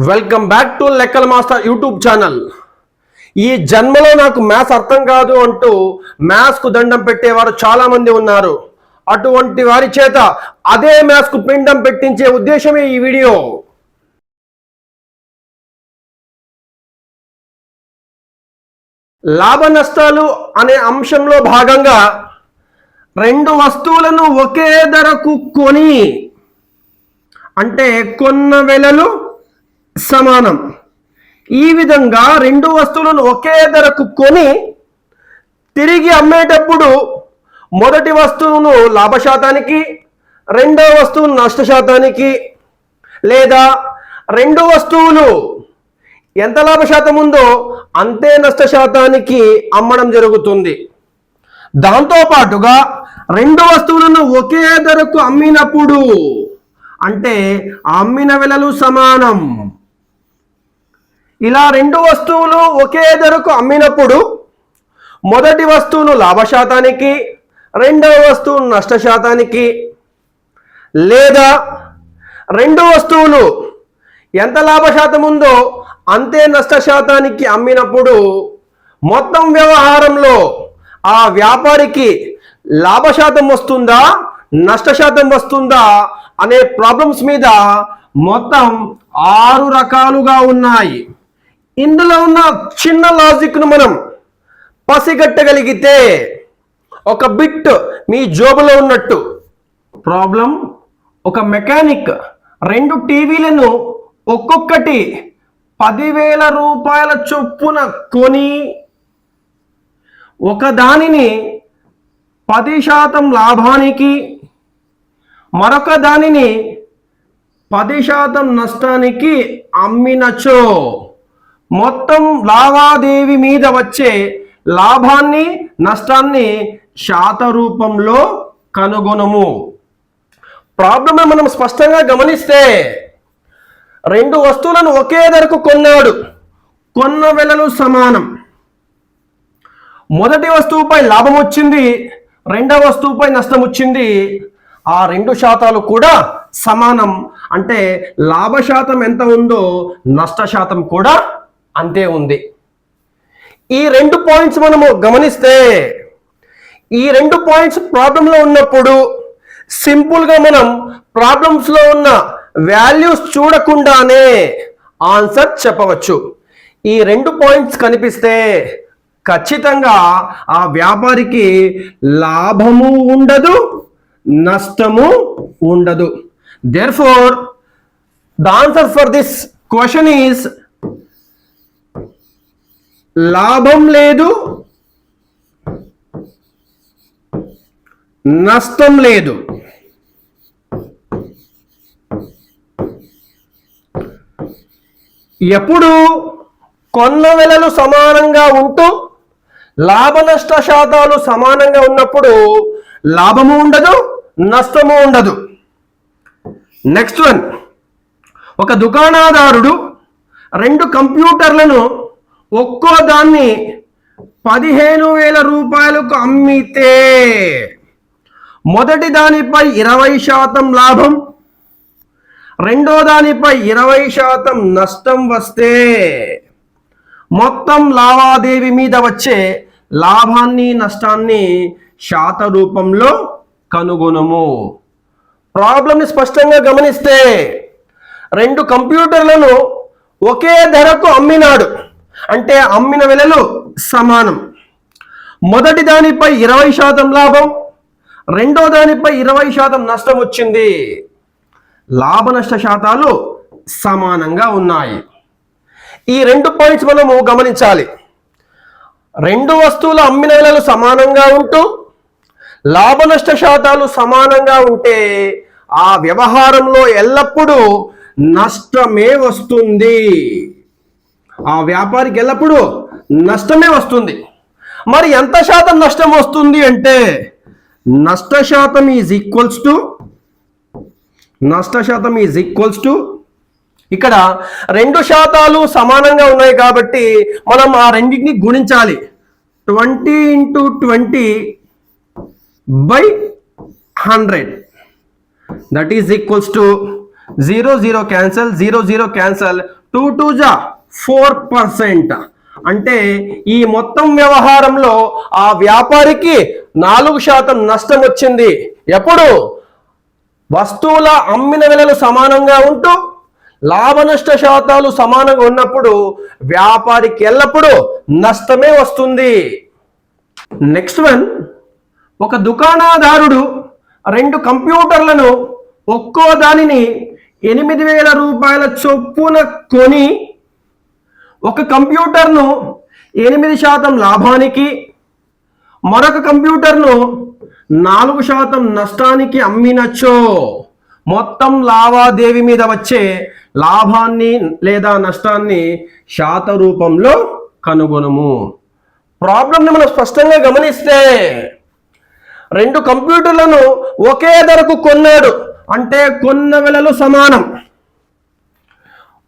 Welcome back to లెక్కల master YouTube channel. ఈ జన్మలో నాకు మ్యాథ్స్ అర్థం కాదు అంటూ మ్యాథ్స్ కు దండం పెట్టేవారు చాలా మంది ఉన్నారు. అటువంటి వారి చేత అదే మ్యాథ్స్ కు పిండం పెట్టించే ఉద్దేశమే ఈ వీడియో. లాభ నష్టాలు అనే అంశంలో భాగంగా రెండు వస్తువులను ఒకే ధరకు కొని అంటే కొన్న వెలలు సమానం. ఈ విధంగా రెండు వస్తువులను ఒకే ధరకు కొని తిరిగి అమ్మేటప్పుడు మొదటి వస్తువును లాభశాతానికి, రెండవ వస్తువును నష్టశాతానికి, లేదా రెండు వస్తువులు ఎంత లాభశాతం ఉందో అంతే నష్టశాతానికి అమ్మడం జరుగుతుంది. దాంతోపాటుగా రెండు వస్తువులను ఒకే ధరకు అమ్మినప్పుడు అంటే అమ్మిన వెలలు సమానం. ఇలా రెండు వస్తువులు ఒకే ధరకు అమ్మినప్పుడు మొదటి వస్తువును లాభశాతానికి, రెండవ వస్తువును నష్టశాతానికి, లేదా రెండు వస్తువులు ఎంత లాభశాతం ఉందో అంతే నష్టశాతానికి అమ్మినప్పుడు మొత్తం వ్యవహారంలో ఆ వ్యాపారికి లాభశాతం వస్తుందా నష్టశాతం వస్తుందా అనే ప్రాబ్లమ్స్ మీద మొత్తం 6 రకాలుగా ఉన్నాయి. ఇందులో ఉన్న చిన్న లాజిక్ను మనం పసిగట్టగలిగితే ఒక బిట్ మీ జోబులో ఉన్నట్టు. ప్రాబ్లం: ఒక మెకానిక్ రెండు టీవీలను ఒక్కొక్కటి 10,000 రూపాయల చొప్పున కొని ఒక దానిని 10% లాభానికి, మరొక దానిని 10% నష్టానికి అమ్మినచో మొత్తం లావాదేవీ మీద వచ్చే లాభాన్ని నష్టాన్ని శాత రూపంలో కనుగొనము. ప్రాబ్లమ్ మనం స్పష్టంగా గమనిస్తే రెండు వస్తువులను ఒకే ధరకు కొన్నాడు, కొన్న వెలలు సమానం. మొదటి వస్తువుపై లాభం వచ్చింది, రెండవ వస్తువుపై నష్టం వచ్చింది. ఆ రెండు శాతాలు కూడా సమానం. అంటే లాభశాతం ఎంత ఉందో నష్టశాతం కూడా అంతే ఉంది. ఈ రెండు పాయింట్స్ మనము గమనిస్తే ఈ రెండు పాయింట్స్ ప్రాబ్లంలో ఉన్నప్పుడు సింపుల్గా మనం ప్రాబ్లమ్స్లో ఉన్న వాల్యూస్ చూడకుండానే ఆన్సర్ చెప్పవచ్చు. ఈ రెండు పాయింట్స్ కనిపిస్తే ఖచ్చితంగా ఆ వ్యాపారికి లాభము ఉండదు, నష్టము ఉండదు. Therefore, the answer for this question is లాభం లేదు, నష్టం లేదు. ఎప్పుడు కొన్న వెలలు సమానంగా ఉంటూ లాభ నష్ట శాతాలు సమానంగా ఉన్నప్పుడు లాభము ఉండదు, నష్టము ఉండదు. నెక్స్ట్ వన్: ఒక దుకాణదారుడు రెండు కంప్యూటర్లను ఒక్కో దాన్ని 15,000 రూపాయలకు అమ్మితే మొదటి దానిపై 20% లాభం, రెండో దానిపై 20% నష్టం వస్తే మొత్తం లావాదేవీ మీద వచ్చే లాభాన్ని నష్టాన్ని శాత రూపంలో కనుగొనము. ప్రాబ్లంని స్పష్టంగా గమనిస్తే రెండు కంప్యూటర్లను ఒకే ధరకు అమ్మినాడు అంటే అమ్మిన వెలలు సమానం. మొదటి దానిపై 20% లాభం, రెండో దానిపై 20% నష్టం వచ్చింది. లాభ నష్ట శాతాలు సమానంగా ఉన్నాయి. ఈ రెండు పాయింట్స్ మనము గమనించాలి. రెండు వస్తువుల అమ్మిన వెలలు సమానంగా ఉంటూ లాభ నష్ట శాతాలు సమానంగా ఉంటే ఆ వ్యవహారంలో ఎల్లప్పుడూ నష్టమే వస్తుంది. ఆ వ్యాపారికి ఎల్లప్పుడూ నష్టమే వస్తుంది. మరి ఎంత శాతం నష్టం వస్తుంది అంటే నష్టశాతం ఈజ్ ఈక్వల్స్ టు ఇక్కడ రెండు శాతాలు సమానంగా ఉన్నాయి కాబట్టి మనం ఆ రెండింటిని గుణించాలి. 20 × 20/100 that is equals to 0 0 cancel, 0 0 cancel, 2 2 జా 4%. అంటే ఈ మొత్తం వ్యవహారంలో ఆ వ్యాపారికి 4% నష్టం వచ్చింది. ఎప్పుడు వస్తువుల అమ్మిన విలువలు సమానంగా ఉంటూ లాభ నష్ట శాతాలు సమానంగా ఉన్నప్పుడు వ్యాపారికి ఎల్లప్పుడూ నష్టమే వస్తుంది. నెక్స్ట్ వన్, ఒక దుకాణదారుడు 2 కంప్యూటర్లను ఒక్కో దానిని 8,000 రూపాయల చొప్పున కొని ఒక కంప్యూటర్ను 8% లాభానికి, మరొక కంప్యూటర్ను 4% నష్టానికి అమ్మినచో మొత్తం లావాదేవీ మీద వచ్చే లాభాన్ని లేదా నష్టాన్ని శాత రూపంలో కనుగొనము. ప్రాబ్లంని మనం స్పష్టంగా గమనిస్తే 2 కంప్యూటర్లను ఒకే ధరకు కొన్నాడు, అంటే కొన్న విలువలు సమానం.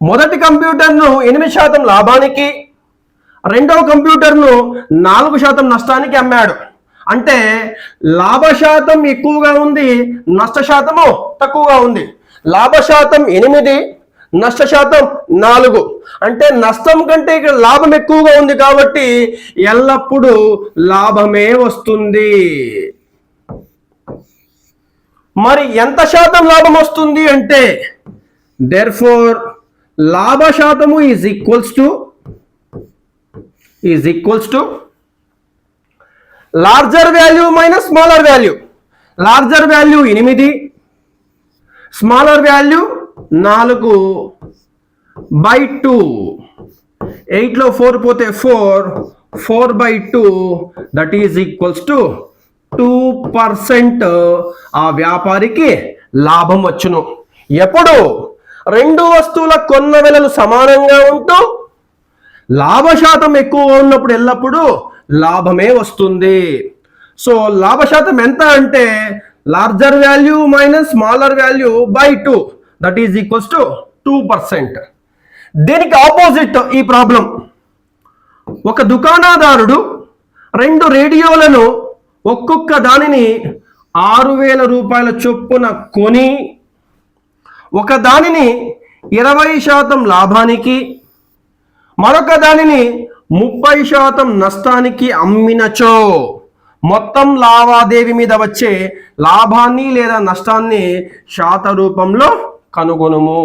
మొదటి కంప్యూటర్ను 8% లాభానికి, రెండవ కంప్యూటర్ను 4% నష్టానికి అమ్మాడు. అంటే లాభ శాతం ఎక్కువగా ఉంది, నష్ట శాతము తక్కువగా ఉంది. లాభ శాతం 8, నష్ట శాతం 4. అంటే నష్టం కంటే ఇక్కడ లాభం ఎక్కువగా ఉంది కాబట్టి ఎల్లప్పుడూ లాభమే వస్తుంది. మరి ఎంత శాతం లాభం వస్తుంది అంటే therefore లాభ శాతము is equals to larger value minus smaller value. Larger value 8, smaller value 4/2. 8లో 4 పోతే 4/2 దట్ ఈజ్ ఈక్వల్స్ టు 2% ఆ వ్యాపారికి లాభం వచ్చును. ఎప్పుడు 2 వస్తువుల కొన్న విలువలు సమానంగా ఉంటూ లాభ శాతం ఎక్కువగా ఉన్నప్పుడు ఎల్లప్పుడూ లాభమే వస్తుంది. సో లాభ శాతం ఎంత అంటే larger value minus smaller value by 2 that is equals to 2%. దీనికి ఆపోజిట్ ఈ ప్రాబ్లం. ఒక దుకాణదారుడు 2 రేడియోలను ఒక్కొక్క దానిని 6,000 రూపాయల చొప్పున కొని ఒక దానిని 20% లాభానికి, మరొక దానిని 30% నష్టానికి అమ్మినచో మొత్తం లావాదేవీ మీద వచ్చే లాభాన్ని లేదా నష్టాన్ని శాత రూపంలో కనుగొనుము.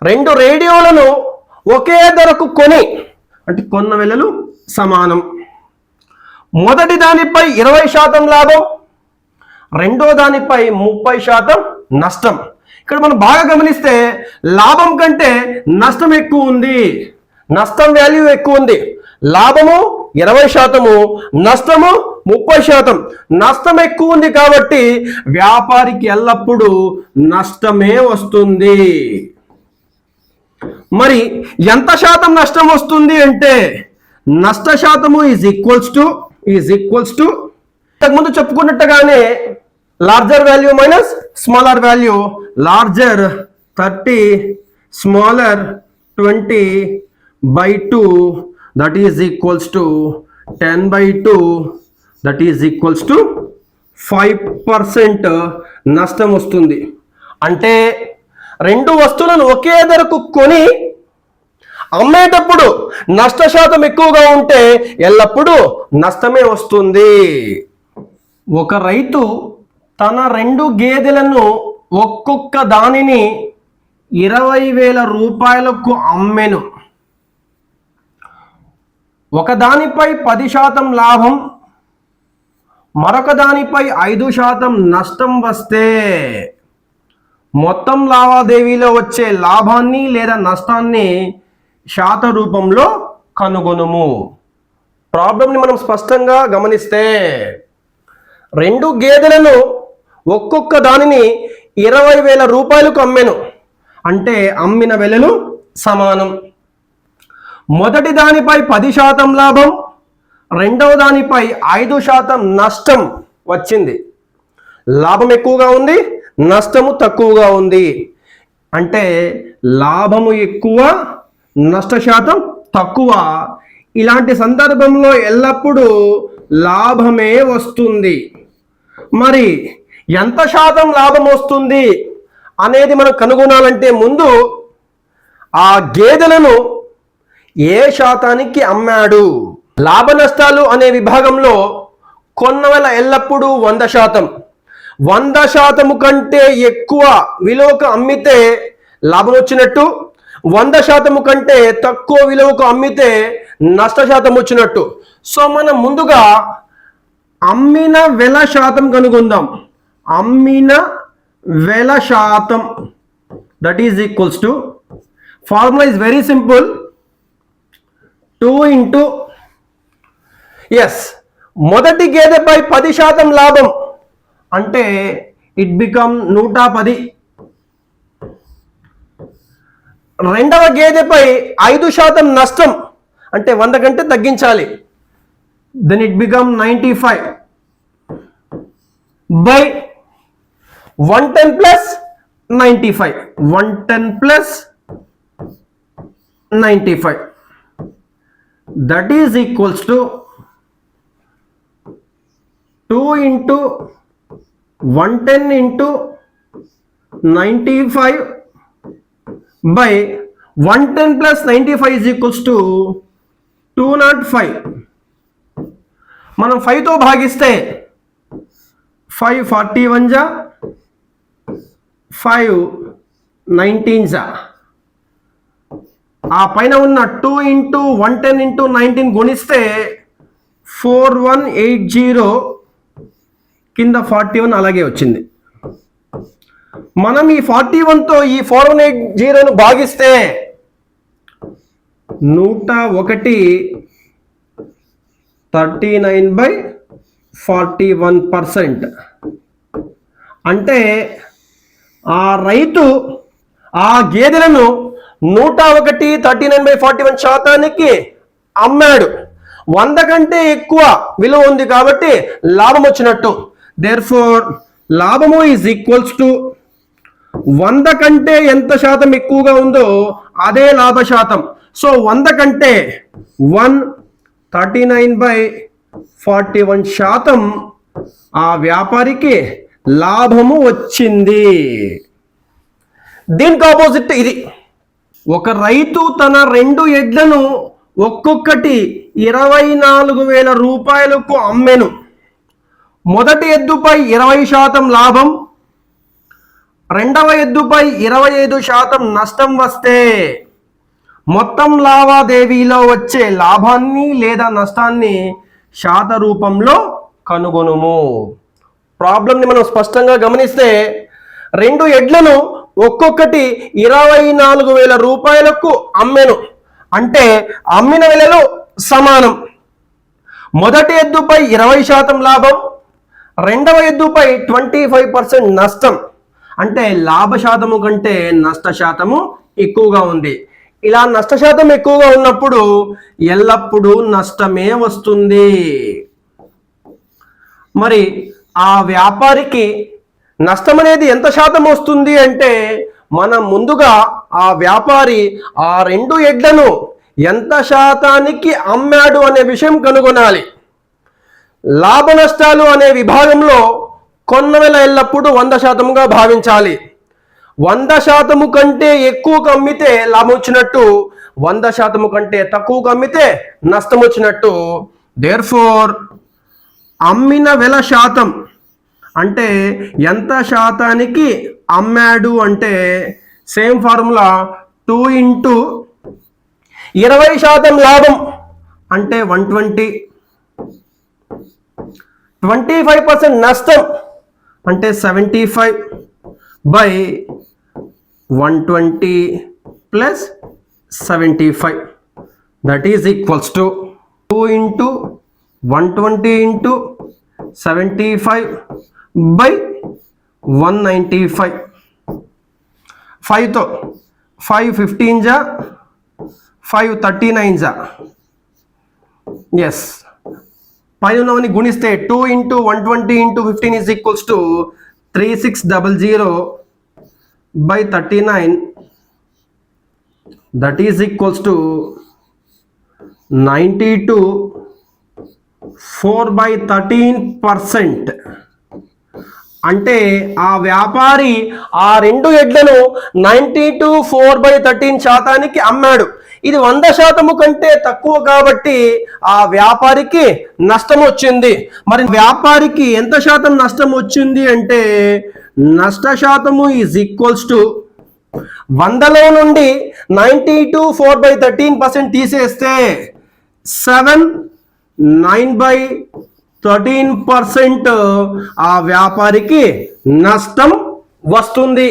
2 రేడియోలను ఒకే ధరకు కొని, అంటే కొన్న విలువలు సమానం. మొదటి దానిపై 20% లాభం, రెండో దానిపై 30% నష్టం. ఇక్కడ మనం బాగా గమనిస్తే లాభం కంటే నష్టం ఎక్కువ ఉంది, నష్టం వాల్యూ ఎక్కువ ఉంది. లాభము 20%, నష్టము 30%. నష్టం ఎక్కువ ఉంది కాబట్టి వ్యాపారికి ఎల్లప్పుడూ నష్టమే వస్తుంది. మరి ఎంత శాతం నష్టం వస్తుంది అంటే నష్ట శాతము ఈజ్ ఈక్వల్స్ టు ఇంతకుముందు చెప్పుకున్నట్టుగానే larger value minus smaller value. Larger 30, smaller 20/2 that is equals to 10/2 that is equals to 5% నష్టం వస్తుంది. అంటే 2 వస్తువులను ఒకే ధరకు కొని అమ్మేటప్పుడు నష్ట శాతం ఎక్కువగా ఉంటే ఎల్లప్పుడూ నష్టమే వస్తుంది. ఒక రైతు తన 2 గేదెలను ఒక్కొక్క దానిని 20,000 రూపాయలకు అమ్మెను. ఒక దానిపై 10% లాభం, మరొక దానిపై 5% నష్టం వస్తే మొత్తం లావాదేవీలో వచ్చే లాభాన్ని లేదా నష్టాన్ని శాత రూపంలో కనుగొనుము. ప్రాబ్లంని మనం స్పష్టంగా గమనిస్తే 2 గేదెలను ఒక్కొక్క దానిని 20,000 రూపాయలకు అమ్మెను, అంటే అమ్మిన విలువలు సమానం. మొదటి దానిపై 10% లాభం, రెండవ దానిపై 5% నష్టం వచ్చింది. లాభం ఎక్కువగా ఉంది, నష్టము తక్కువగా ఉంది. అంటే లాభము ఎక్కువ, నష్ట శాతం తక్కువ. ఇలాంటి సందర్భంలో ఎల్లప్పుడూ లాభమే వస్తుంది. మరి ఎంత శాతం లాభం వస్తుంది అనేది మనం కనుగొనాలంటే ముందు ఆ గేదెలను ఏ శాతానికి అమ్మాడు. లాభ నష్టాలు అనే విభాగంలో కొన్న వేళ ఎల్లప్పుడూ 100%, 100% కంటే ఎక్కువ విలువకు అమ్మితే లాభం వచ్చినట్టు, 100% కంటే తక్కువ విలువకు అమ్మితే నష్ట శాతం వచ్చినట్టు. సో మనం ముందుగా అమ్మిన వెల శాతం కనుగొందాం. అమ్మిన వెల శాతం, that is equals to, formula is very simple, 2 into, yes, మొదటి గేదెపై 10% లాభం అంటే ఇట్ బికమ్ 110. రెండవ గేదెపై 5% నష్టం అంటే 100 కంటే తగ్గించాలి, then it become 95 by 110 plus 95, 110 plus 95, that is equals to 2 into 110 into 95 by 110 plus 95 is equals to 205. మనం 5తో భాగిస్తే 5 41 జా, 5 19 జా, ఆ పైన ఉన్న 2 ఇంటూ 110 ఇంటూ 19 గుణిస్తే 4180, కింద 41 అలాగే వచ్చింది. మనం ఈ 41తో ఈ 4180ను భాగిస్తే 101, 39/41%. అంటే ఆ రైతు ఆ గేదెలను 101, 39/41 శాతానికి అమ్మాడు. 100 కంటే ఎక్కువ విలువ ఉంది కాబట్టి లాభం వచ్చినట్టు. దేర్ఫోర్ లాభము ఈజ్ ఈక్వల్స్ టు 100 కంటే ఎంత శాతం ఎక్కువగా ఉందో అదే లాభ శాతం. సో 100 కంటే 39/41 శాతం ఆ వ్యాపారికి లాభము వచ్చింది. దీనికి ఆపోజిట్ ఇది. ఒక రైతు తన 2 ఎడ్లను ఒక్కొక్కటి 24,000 రూపాయలకు అమ్మెను. మొదటి ఎద్దుపై 20% లాభం, రెండవ ఎద్దుపై 25% నష్టం వస్తే మొత్తం లావాదేవీలో వచ్చే లాభాన్ని లేదా నష్టాన్ని శాత రూపంలో కనుగొనుము. ప్రాబ్లంని మనం స్పష్టంగా గమనిస్తే 2 ఎడ్లను ఒక్కొక్కటి 24,000 రూపాయలకు అమ్మెను అంటే అమ్మిన వెలలు సమానం. మొదటి ఎద్దుపై 20% లాభం, రెండవ ఎద్దుపై 25% నష్టం అంటే లాభ శాతము కంటే నష్ట శాతము ఎక్కువగా ఉంది. ఇలా నష్ట శాతం ఎక్కువగా ఉన్నప్పుడు ఎల్లప్పుడూ నష్టమే వస్తుంది. మరి ఆ వ్యాపారికి నష్టం అనేది ఎంత శాతం వస్తుంది అంటే మనం ముందుగా ఆ వ్యాపారి ఆ 2 ఎడ్లను ఎంత శాతానికి అమ్మాడు అనే విషయం కనుగొనాలి. లాభ నష్టాలు అనే విభాగంలో కొన్న వెల ఎల్లప్పుడూ 100%గా భావించాలి. 100% కంటే ఎక్కువకు అమ్మితే లాభం వచ్చినట్టు, 100% కంటే తక్కువకు అమ్మితే నష్టం వచ్చినట్టు. దేర్ఫోర్ అమ్మిన వెల శాతం అంటే ఎంత శాతానికి అమ్మాడు అంటే సేమ్ ఫార్ములా 2 ఇంటూ 20% లాభం అంటే 120, 25% నష్టం అంటే 75 by 120 plus 75, that is equals to 2 into 120 into 75 by 195. 5తో 5 15 జా, 5 39 జా, ఎస్, పైన గుణిస్తే 2 into 120 into 15 is equals to 3600 by 39, that is equals to 92, 4/13%. అంటే ఆ వ్యాపారి ఆ 2 ఎడ్లను 92/4/13 శాతానికి అమ్మాడు. ఇది 100% కంటే తక్కువ కాబట్టి ఆ వ్యాపారికి నష్టం వచ్చింది. మరి వ్యాపారికి ఎంత శాతం నష్టం వచ్చింది అంటే నష్ట శాతము ఈజ్ ఈక్వల్స్ టు 100లో నుండి 92/4/13% తీసేస్తే 9/13% ఆ వ్యాపారికి నష్టం వస్తుంది.